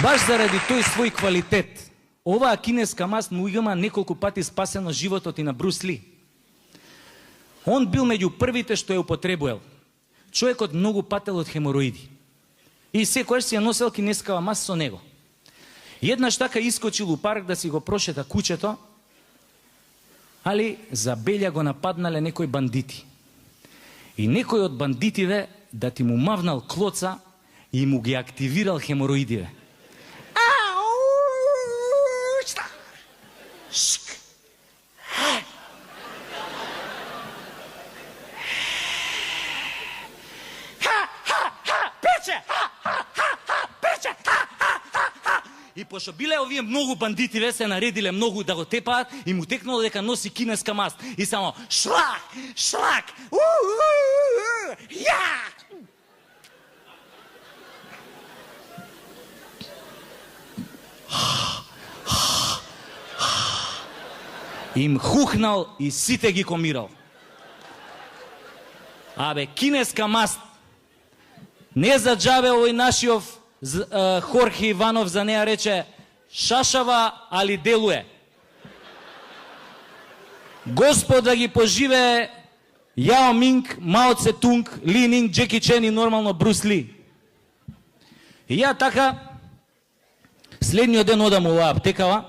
Баш заради тој свој квалитет, оваа кинеска маст му има неколку пати спасено животот и на Брус Ли. Он бил меѓу првите што ја употребувал. Човекот многу пател од хемороиди. И секојаш си ја носел кинескава маст со него. Еднаш така искочил у парк да си го прошета кучето, али за белја го нападнале некои бандити. И некој од бандитиве да ти му мавнал клоца и му ги активирал хемороидиве. И пошто биле овие многу бандитиве се наредиле многу да го тепаат и му текнало дека носи кинеска маст. И само шлак, шлак, ја! Им хухнал и сите ги комирал. Абе, кинеска маст. Не за џабе овој нашиов Хорхе Иванов за неа рече шашава, али делуе. Господ да ги поживее Јао Минг, Мао Цетунг, Ли Нинг, Джеки Чен и нормално Брус Ли. И ја така следниот ден одам во аптекава.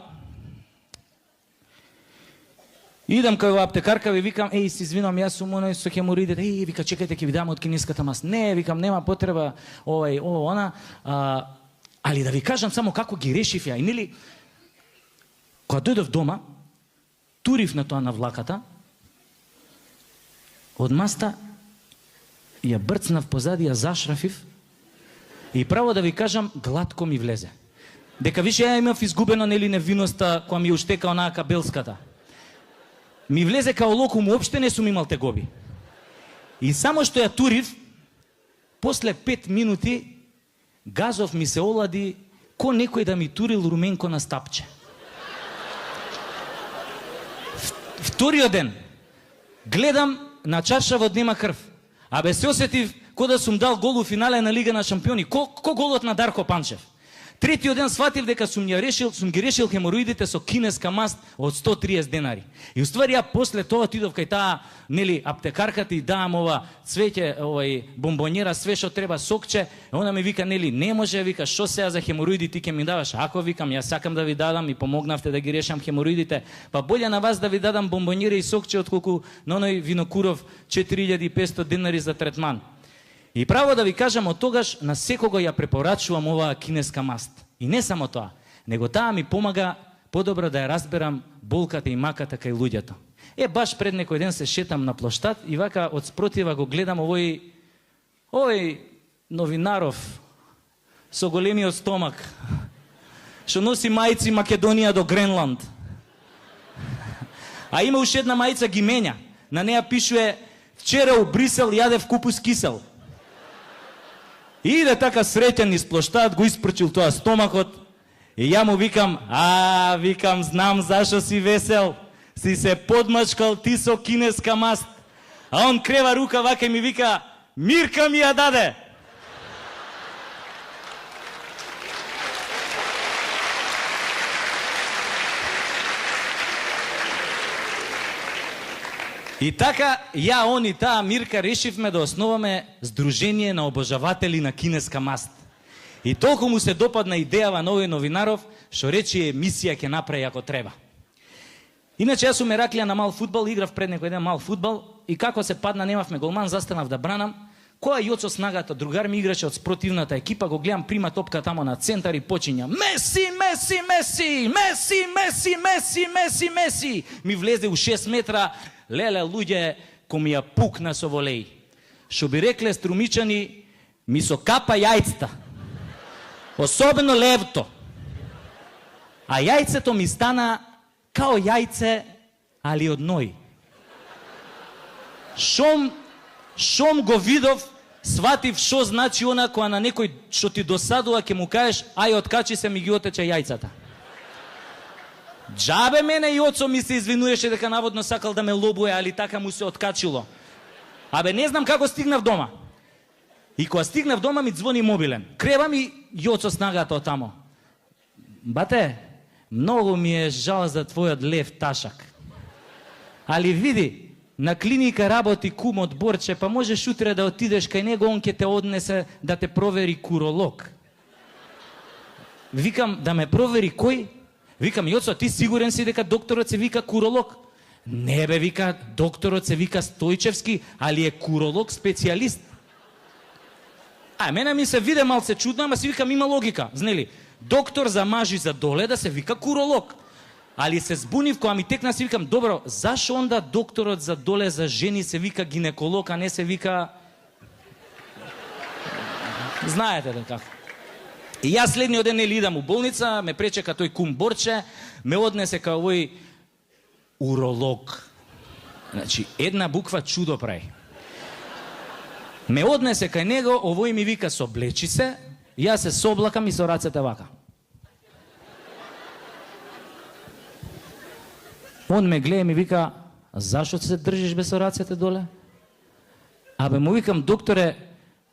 Идам кај аптекарка, ви викам, еј, се извинам, јас сум оној со хеморидите. Еј, вика, чекајте, ќе ви дам од кинеската маст. Не, викам, нема потреба, она. Али да ви кажам само како ги решив ја. И нели, кога дојдов дома, турив на тоа на влаката, од маста ја брцнав позади, ја зашрафив и право да ви кажам, глатко ми влезе. Дека више ја имав изгубена нели невиноста која ми уштека онаа кабелската. Ми влезе као локум, уопште не сум имал тегоби. И само што ја турив, после 5 минути, газов ми се олади ко некој да ми турил руменко на стапче. Вториот ден, гледам, на чаршавот нема крв. Абе се осетив ко да сум дал гол у финале на Лига на шампиони. Ко голот на Дарко Панчев. Третиот ден сватив дека сум ги решил хемороидите со кинеска маст од 130 денари. И уствари ја после тоа отидов кај таа нели аптекарката и даам ова цвеќе, бомбонjera, све што треба, сокче. Она ми вика нели не може, вика што сега за хемороиди ти ќе ми даваш? Ако викам јас сакам да ви дадам и помогнавте да ги решам хемороидите, па боле на вас да ви дадам бомбонjera и сокче отколку на оној Винокуров 4500 денари за третман. И право да ви кажам, од тогаш на секого ја препорачувам оваа кинеска маст. И не само тоа, него таа ми помага подобро да ја разберам болката и маката кај луѓето. Баш пред некој ден се шетам на плоштад и вака од спротива го гледам овој новинаров со големиот стомак, што носи мајци Македонија до Гренланд. А има уште една мајца ги менја. На неа пишуе вчера у Брисел јадев купус кисел. И иде така среќен низ плоштад, го испрчил тоа стомакот и ја му викам, викам, знам зашо си весел, си се подмачкал ти со кинеска маст. А он крева рука вака и ми вика, Мирка ми ја даде. И така, ја, он и таа Мирка решивме да основаме Сдружение на обожаватели на кинеска маст. И толку му се допадна идејава на овој новинаров, што рече емисија ќе направи ако треба. Иначе јас сум Ераклија на мал фудбал, играв пред некој ден мал фудбал и како се падна, немавме голман, застанав да бранам. Која Јоцо Снагата, другар ми играше од спротивната екипа, го гледам, прима топка тамо на центар и почиња Меси, Меси, Меси, Меси, Меси, Меси, Меси, Меси. Ми влезе у 6 метра, леле, луѓе, ко ми ја пукна со волеј. Шо би рекле струмичани, ми со капа јајцата. Особено левто. А јајцето ми стана као јајце, али од ној. Шом го видов, сватив шо значи она која на некој што ти досадува ќе му кажеш, ај откачи се ми ги отече јајцата. Джабе мене и оцо ми се извинуваше дека наводно сакал да ме лобуе, али така му се откачило. Абе не знам како стигнав дома. И кога стигнав дома ми ѕвони мобилен. Кревам и Јоцо Снагата од тамо. бате, многу ми е жал за твојот лев ташак. Али види, на клиника работи кум од Борче, па можеш утре да отидеш кај него, он ќе те однесе да те провери куролог. Викам, да ме провери кој? Викам, Јоцо, ти сигурен си дека докторот се вика куролог? Не бе, вика, докторот се вика Стојчевски, али е куролог специјалист. Мене ми се виде малце чудно, ама си викам, има логика, знели? Доктор за мажи за доле да се вика куролог. Али се збунив кога ми текна, си викам, добро, зашо онда докторот за доле за жени се вика гинеколог, а не се вика... Знаете да како. И јас следниот ден нели идам у болница, ме пречека тој кум Борче, ме однесе кај овој уролог. Значи, една буква чудо прави. Ме однесе кај него, овој ми вика, соблечи се, јас се соблакам и со рацете вака. Он ме гледа и ми вика, зашо се држиш без со рацете доле? Абе, му викам, докторе,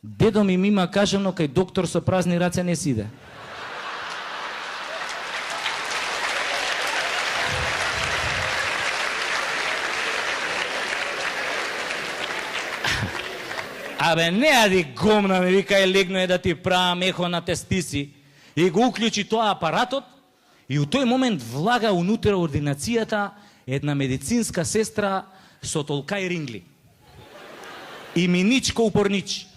дедо ми има кажано, кај доктор со празни раце не сиде. Абе, не ади гомна, ми вика, легно е да ти правам ехо на тестиси. И го уклучи тоа апаратот и у тој момент влага унутре ординацијата една медицинска сестра со толкај рингли. И миничко упорнич.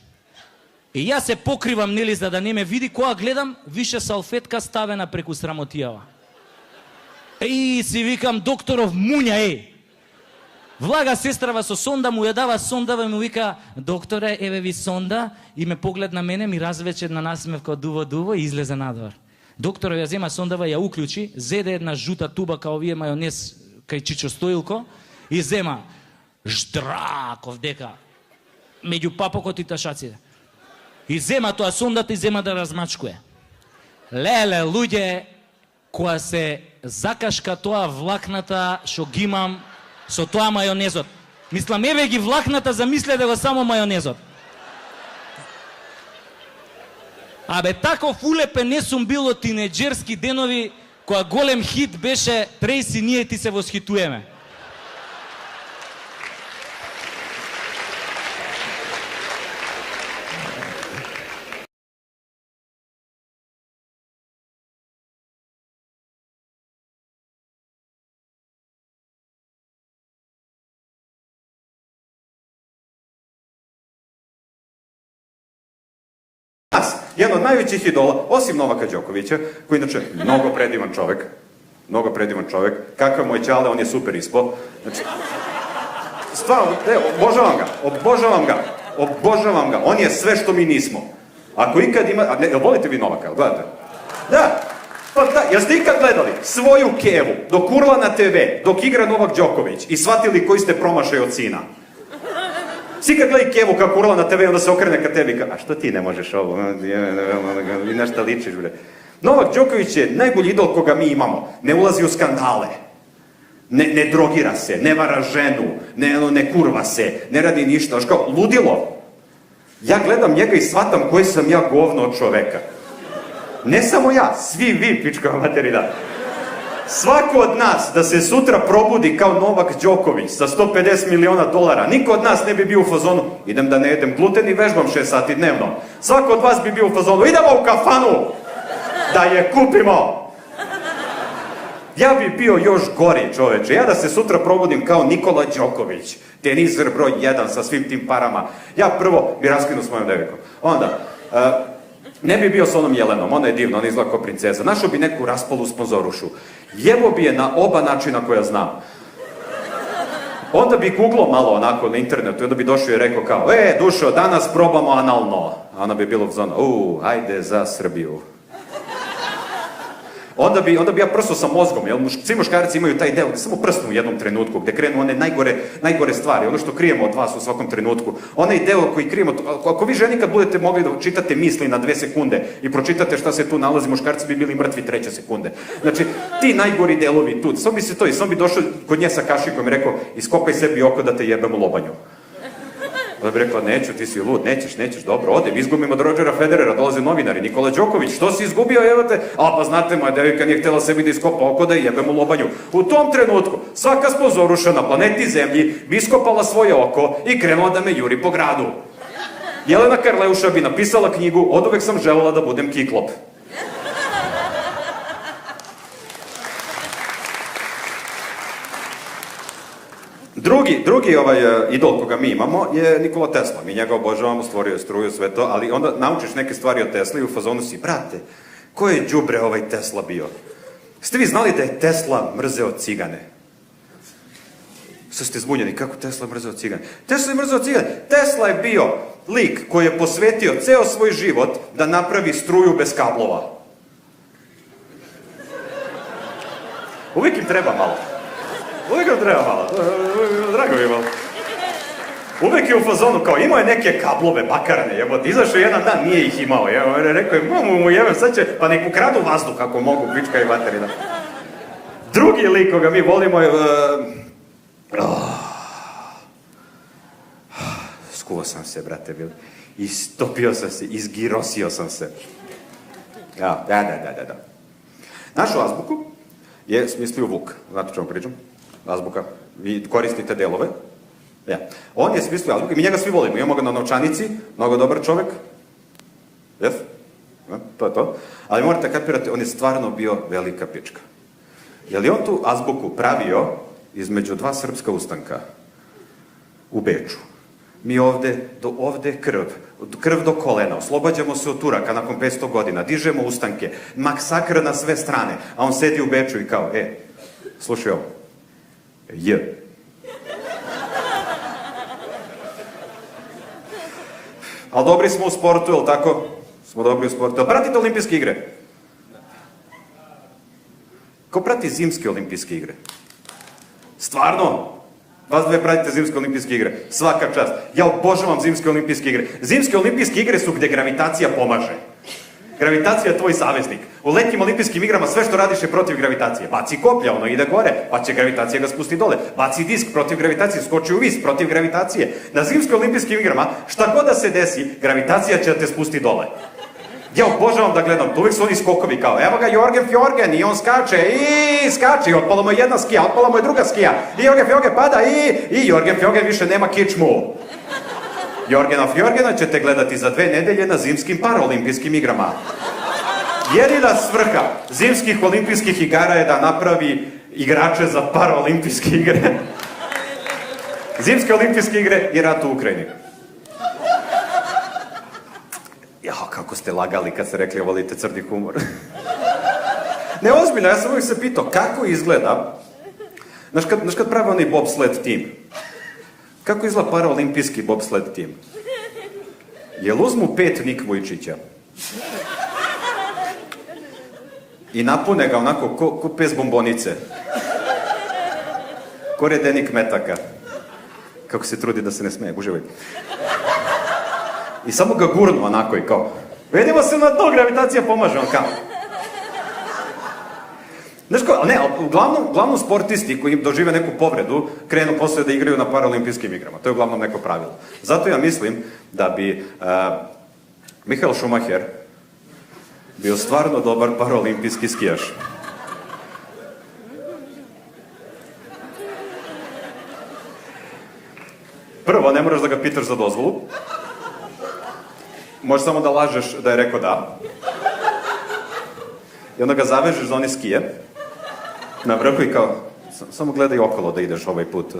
И јас се покривам, нели, за да не ме види, кога гледам, више салфетка ставена преку срамотијава. И си викам, докторов муња, Влага сестрава со сонда, му ја дава сондава и му вика, докторе, еве ви сонда, и ме поглед на мене, ми развече една насмевка дуво и излезе надвор. Докторот ја зема сондава, ја уклучи, зеде една жута туба као овие мајонез кај Чичо Стоилко и зема ждраков дека меѓу папокот и ташаците. И зема тоа сондата и зема да размачкуе. Леле, луѓе, која се закашка тоа влакната што ги имам со тоа мајонезот. Мислам, еве ги влакната, замисле да го само мајонезот. Абе, таков улепен не сум бил од тинеџерски денови, која голем хит беше Трейси, ние ти се восхитуеме. Jedan od najvećih idola, osim Novaka Đokovića, koji inače mnogo predivan čovek, kakav moj ćale, on je super ispod. Znači, stvarno, obožavam ga, on je sve što mi nismo. Ako ikad ima, volite vi Novaka, gledate? Da, pa da, jeste ikad gledali svoju kevu, dok urla na TV, dok igra Novak Đoković i shvatili koji ste promašaj od sina? Svi kad gledaj kevu kako urla na TV, onda se okrene ka tebi i ka, a što ti ne možeš ovo? I na šta ličiš, bre? Novak Đoković je najbolji idol koga mi imamo. Ne ulazi u skandale. Ne drogira se, ne vara ženu, ne kurva se, ne radi ništa. Aš kao, ludilo. Ja gledam njega i shvatam koji sam ja govno od čoveka. Ne samo ja, svi vi, pička materina. Svako od nas da se sutra probudi kao Novak Đoković sa $150 miliona, niko od nas ne bi bio u fazonu, idem da ne jedem gluten i vežbam 6 sati dnevno. Svako od vas bi bio u fazonu, idemo u kafanu da je kupimo. Ja bi bio još gori, čoveče. Ja da se sutra probudim kao Nikola Đoković, teniser broj 1 sa svim tim parama. Ja prvo bi raskinuo s mojom devikom. Onda, ne bi bio s onom Jelenom, ona je divna, ona izgleda kao princeza. Našao bi neku raspolu sponzorušu. Jevo bi je na oba načina koja znam. Onda bi googlao malo onako na internetu i onda bi došao i rekao kao, Dušo, danas probamo analno. A ona bi bilo u zonu, ajde za Srbiju. Onda bi ja prstao sa mozgom, jer svi muškarci imaju taj deo gde samo prsnu u jednom trenutku, gde krenu one najgore stvari, ono što krijemo od vas u svakom trenutku. Onaj deo koji krijemo, ako vi ženi kad budete mogli da čitate misli na 2 sekunde i pročitate šta se tu nalazi, muškarci bi bili mrtvi 3 sekunde. Znači, ti najgori delovi tu, samo bi se to, i samo bi došao kod nje sa kašikom i rekao, iskopaj sebi oko da te jebem u lobanju. Da bi rekla, neću, ti si lud, nećeš, dobro, odem, izgubim od Rodgera Federera, dolaze novinari, Nikola Đoković, što si izgubio, evo te, a pa znate, moja devojka nije htjela sebi da iskopa oko da jebem u lobanju. U tom trenutku, svaka sponzoruša na planeti Zemlji bi iskopala svoje oko i krenula da me juri po gradu. Jelena Karleuša bi napisala knjigu Oduvek sam želela da budem kiklop. Drugi idol koga mi imamo je Nikola Tesla. Mi njega obožavamo, stvorio je struju, sve to, ali onda naučiš neke stvari o Tesli i u fazonu si, brate, ko je đubre ovaj Tesla bio? Ste vi znali da je Tesla mrzeo cigane? Sad ste zbunjeni, kako Tesla mrzeo cigane? Tesla je mrzeo cigane. Tesla je bio lik koji je posvetio ceo svoj život da napravi struju bez kablova. Uvijek im treba malo. Drago mi je malo. Uvijek je u fazonu, kao imao je neke kablove bakarne, jebote, izašao jedan dan, nije ih imao, rekao je, mu jebem, sad će, pa nek ukradu vazduh kako mogu, pička i materina. Drugi lik koga mi volimo je... Skuvao sam se, brate, bil. Istopio sam se, izgirosio sam se. Da. Našu azbuku je smislio Vuk, znate o čemu pričam? Azbuka, vi koristite delove. Ja. On je smislio azbuku i mi njega svi volimo. Imamo ga na novčanici, mnogo dobar čovek. Jes? To je to. Ali morate kapirati, on je stvarno bio velika pička. Je li on tu azbuku pravio između dva srpska ustanka u Beču? Mi ovde krv do kolena, oslobađamo se od Turaka nakon 500 godina, dižemo ustanke, maksakr na sve strane, a on sedi u Beču i kao, slušaj ovo, Ali dobri smo u sportu, jel tako? Smo dobri u sportu. Jel pratite olimpijske igre? Ko prati zimske olimpijske igre? Stvarno? Vas dve pratite zimske olimpijske igre. Svaka čast. Ja obožavam zimske olimpijske igre. Zimske olimpijske igre su gde gravitacija pomaže. Gravitacija je tvoj saveznik. U letnjim olimpijskim igrama sve što radiš je protiv gravitacije. Baci koplja, ono ide gore, pa će gravitacija ga spusti dole. Baci disk protiv gravitacije, skoči u vis protiv gravitacije. Na zimskim olimpijskim igrama, šta god da se desi, gravitacija će da te spusti dole. Ja obožavam da gledam, uvijek su oni skokovi kao, evo ga Jorgen Fjorgen i on skače i otpala mu je jedna skija, otpala mu je druga skija i Jorgen Fjorgen pada i Jorgen Fjorgen više nema kičmu. Jorgena Fjorgena ćete gledati za 2 nedelje na zimskim paraolimpijskim igrama. Jedina svrha zimskih olimpijskih igara je da napravi igrače za paraolimpijske igre. Zimske olimpijske igre i rat u Ukrajini. Jao, kako ste lagali kad ste rekli volite crni humor. Ne, ozbiljno, ja sam uvijek se pitao kako izgleda, znaš kad pravi onaj bobsled tim, kako izgleda paraolimpijski bobsled tim? Jel uzmu 5 Nik Vujčića i napune ga onako ko pes bombonice, ko redenik metaka, kako se trudi da se ne smeje, uživaj. I samo ga gurnu onako i kao, vidimo se na to, gravitacija pomaže, on kao. Znaš ko, ne, uglavnom sportisti koji dožive neku povredu, krenu posle da igraju na paraolimpijskim igrama. To je uglavnom neko pravilo. Zato ja mislim da bi Michael Schumacher bio stvarno dobar paraolimpijski skijaš. Prvo, ne moraš da ga pitaš za dozvolu. Možeš samo da lažeš da je rekao da. I onda ga zavežeš za one skije. Na vrhu i kao, samo gledaj okolo da ideš ovaj put.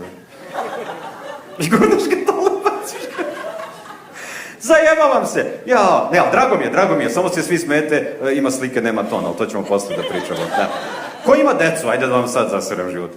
I gurnaš ga dole, baciš ga. Zajebavam se. Ja, ne, ali drago mi je, samo se svi smete, ima slike, nema tona, ali to ćemo posle da pričamo. Da. Ko ima decu? Ajde da vam sad zaseram život.